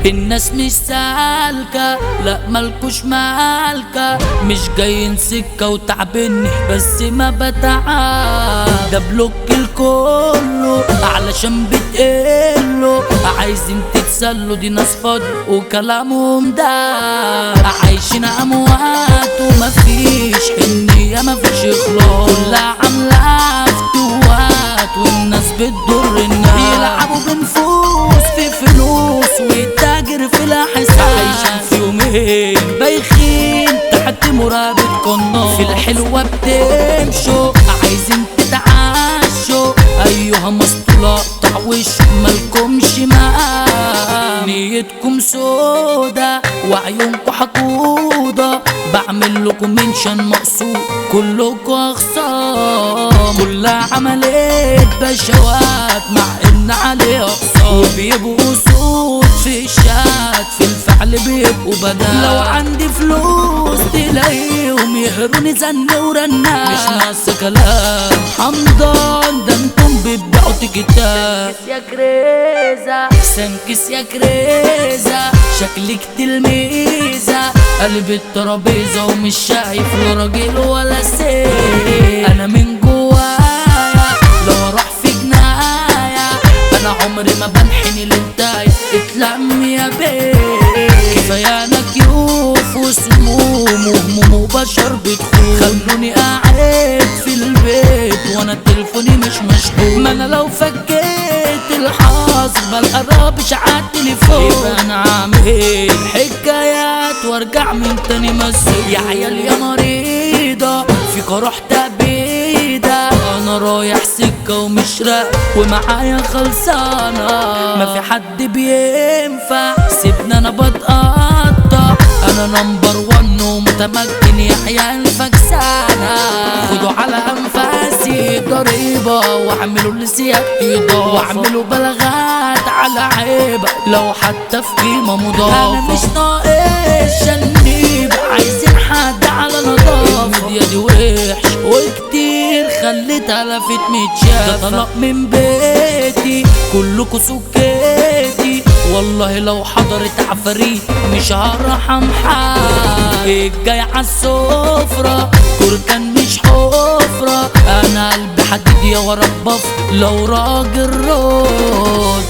الناس مش سالكة، لا مالكوش مالكة، مش جايين سكة وتعبني بس ما بتعب. ده بلوك الكله علشان بتقله، عايزين تتسلوا دي ناس فاضي وكلامهم ده، عايشين اموات ومفيش حنية مفيش اخلاص، كلها عاملة فتوات والناس بتضر الناس، بيلعبوا بنفوس في فلوس والتاجر في الحساب، عايشين في يومين بايخين تحت مراقبة قناص، في الحلوة بتمشوا عايزين تتعشوا، ايها مسطولة اقطع وش مالكمش مقام، نيتكم سودا وعيونكم حقودة، بعمل لكم منشن مقصود كلكم اخصام، كلها عملية بشوات مع ان عليها اقسام، وبيبقوا صوت في الشات في الفعل بيبقوا بدل، لو عندي فلوس تلاقيهم يهروني زن ورنات، مش ناقص كلام حمضان، ده انتم بتبيعوا تيكيتات يا كريزة، سنكس يا كريزة، شكلك تلميذة، قلب الترابيزة ومش شايف لا راجل ولا سيف، انا من جوايا لو اروح في جنايا، انا عمري ما بنحني للداية، اتلم يا بيه، كفايانا كيوف وسموم وهموم وبشر بتخون، خلوني قاعد في البيت وانا تليفوني مش مشحون، ما انا لو فكيت الحظ بلقى رابش عالتليفون، يبقى انا عامل حكايات وارجع من تاني مسجون، يا عيال يا مريضة في قروح تبيدة، انا رايح سكة ومش راق ومعايا خلصانة، ما في حد بينفع سيبنا انا بتقطع، انا نمبر 1 ومتمكن يا عيال فكسانة، خدوا على انفاسي ضريبة واعملوا لسيادتي اضافة، واعملوا بلاغات على عيبة لو حتى في قيمة مضافة، انا مش ناقص شنيب عايزين حد على نضافة، الميديا دي وحش وكتير خليتها لفت متشافة، ده طلق من بيتي كلكوا سكيتي، والله لو حضرت عفاريت مش هرحم حد، الجاي عالسفرة كركان مش حفرة، انا قلبي حديد يا ورا البف لو راجل رد.